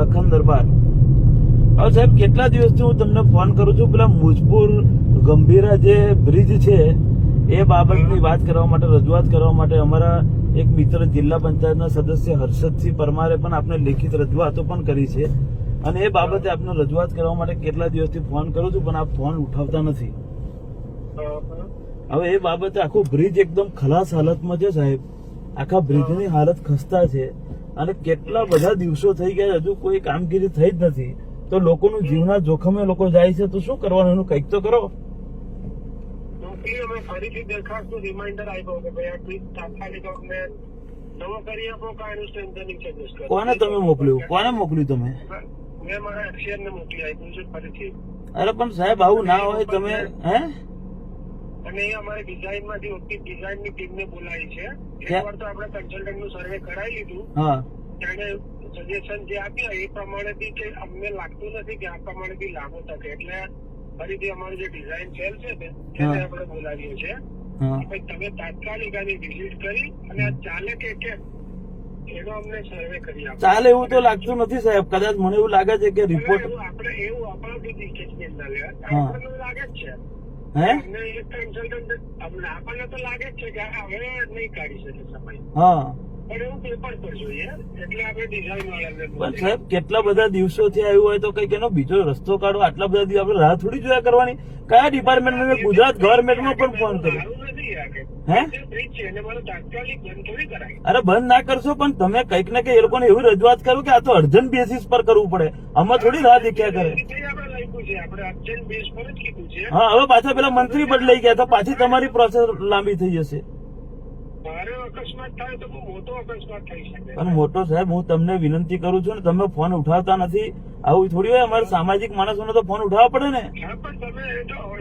લખન દરબાર. હવે સાહેબ કેટલા દિવસથી હું તમને ફોન કરું છું, પેલા મુજપુર ગંભીરા જે બ્રિજ છે એ બાબતની વાત કરવા માટે, રજૂઆત કરવા માટે અમારા એક મિત્ર જિલ્લા પંચાયતના સદસ્ય હર્ષદસિંહ પરમારે પણ આપણે લેખિત રજૂઆતો પણ કરી છે, અને એ બાબતે આપને રજૂઆત કરવા માટે કેટલા દિવસથી ફોન કરું છું, પણ આપ ફોન ઉઠાવતા નથી. હવે એ બાબતે આખું બ્રિજ એકદમ ખલાસ હાલતમાં છે સાહેબ, આખા બ્રિજની હાલત ખસ્તા છે, અને કેટલા બધા દિવસો થઈ ગયા હજુ કોઈ કામગીરી થઈ જ નથી. તો લોકોનું જીવના જોખમે લોકો જાય છે, તો શું કરવાનું, એનું કંઈક તો કરો. ફરીથી દરખાસ્તનું રિમાઇન્ડર આપ્યો કે ભાઈ આ ટ્વીટ તાત્કાલિક અમને નવો કરી આપો, કાયનું સ્ટ્રેન્થનિંગ સજેસ્ટ કરો. કોને તમે મોકલ્યું, કોને મોકલ્યું તમે? મેં મારા એક્સિયર ને મોકલી આપ્યું છે ફરીથી. અરે પણ સાહેબ આવું ના હોય, તમે હે અને એ અમારે ડિઝાઇન માંથી ઓછી ડિઝાઇન ની ટીમ ને બોલાવી છે. એકવાર તો આપણે કન્સલ્ટન્ટ નું સર્વે કરાવી લીધું, હા, તેને સજેશન જે આપ્યા એ પ્રમાણેથી કે અમને લાગતું નથી કે આ પ્રમાણેથી લાગુ શકે, એટલે ફરીથી અમારું જે ડિઝાઇન સેલ છે ને એને આપણે બોલાવીએ છીએ. તમે તાત્કાલિક આની વિઝિટ કરી અને આ ચાલે કે કેમ એનો અમને સર્વે કરી આપો. ચાલે એવું તો લાગતું નથી સાહેબ, કદાચ મને એવું લાગે છે કે રિપોર્ટ આપણે એવું આપણાથી સ્ટેટમેન્ટ ના લેવા, આપણને લાગે જ છે હે અમને એક કન્સલ્ટન્ટ આપણને તો લાગે જ છે કે હવે નહીં કાઢી શકે સમય, હા, પણ એવું પેપર પર જોઈએ એટલે આપણે ડિઝાઇન વાળાને પણ સાહેબ કેટલા બધા દિવસોથી આવ્યું હોય તો કઈક એનો બીજો રસ્તો કાઢો. આટલા બધા દિવસ આપણે રાહ થોડી જોયા કરવાની. કયા ડિપાર્ટમેન્ટમાં? મેં ગુજરાત ગવર્મેન્ટમાં પણ ફોન કર્યો. હે બ્રિજ છે એને મારું તાત્કાલિક બંધ થોડી કરાય. અરે બંધ ના કરશો, પણ તમે કઈક ને કઈક એ લોકોને એવી રજૂઆત કરો કે આ તો અર્જન્ટ બેસિસ પર કરવું પડે, આમાં થોડી રાહ દેખ્યા કરે. આપણે લખ્યું છે, આપણે અર્જન્ટ બેઝ પર જ કીધું છે. હા, હવે પાછા પેલા મંત્રી બદલાઈ ગયા તો પાછી તમારી પ્રોસેસ લાંબી થઈ જશે. મારે અકસ્માત થાય તો બહુ મોટો અકસ્માત થઈ શકે. પણ મોટો સાહેબ, હું તમને વિનંતી કરું છું ને, તમે ફોન ઉઠાવતા નથી. આવું થોડી હોય, અમારે સામાજિક માણસોને તો ફોન ઉઠાવવા પડે ને. હા, પણ તમે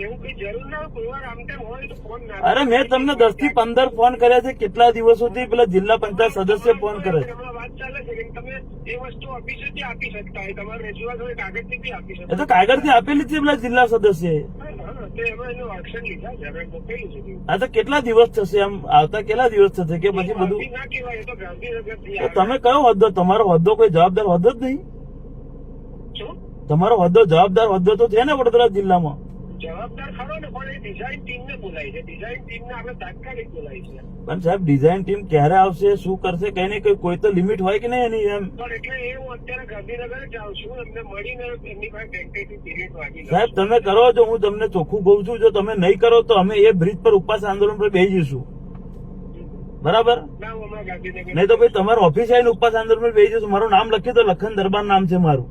એવું કઈ જરૂર ના હોય, કોઈ વાર આમ તેમ હોય તો ફોન ના. અરે મેં તમને 10 થી 15 ફોન કર્યા છે, કેટલા દિવસોથી પેલા જિલ્લા પંચાયત સદસ્ય ફોન કરે છે. હમણાં વાત ચાલે છે કે તમે એ વસ્તુ ઓફિસેથી આપી શકતા હોય, તમારે રજૂઆત હોય કાગળથી બી આપી એ શકો. તો કાગળથી આપેલી જ છે પેલા જિલ્લા સદસ્ય. તો એમાં એનું એક્શન લીધા છે, હવે મોકલેલું છે. આ તો કેટલા દિવસ થશે, આમ આવતા કેટલા દિવસ થશે કે પછી બધું? ના કહેવાય, એ તો ગાંધીનગરથી તો તમે કયો હોદ્દો? તમારો હોદ્દો કોઈ જવાબદાર હોદ્દો જ નહીં. શું તમારો હોદ્દો જવાબદાર હોદ્દો તો છે ને વડોદરા જિલ્લામાં. જવાબદાર ખરો ને, પણ એ ડિઝાઇન ટીમને બોલાવી છે. ડિઝાઇન ટીમને આપણે તાત્કાલિક બોલાવી છે. પણ સાહેબ ડિઝાઇન ટીમ ક્યારે આવશે, શું કરશે, કઈ નહીં કોઈ તો લિમિટ હોય કે નહીં એની? એમ પણ એટલે એ હું અત્યારે ગાંધીનગર જ આવું છું, એમને મળીને એમની પાસે ટેન્ટેટિવ પીરિયડ માંગી લઉં. સાહેબ તમે કરો છો, હું તમને ચોખ્ખું કહું છું, જો તમે નહીં કરો તો અમે એ બ્રિજ પર ઉપવાસ આંદોલન પર બેસી જઈશું. બરાબર? ના, હું હમણાં ગાંધીનગર. નહીં તો ભાઈ તમારે ઓફિસ આવીને ઉપવાસ આંદોલન પર બેસી જઈશું. મારું નામ લખ્યું તો લખન દરબાર નામ છે મારું.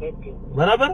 ઓકે. બરાબર?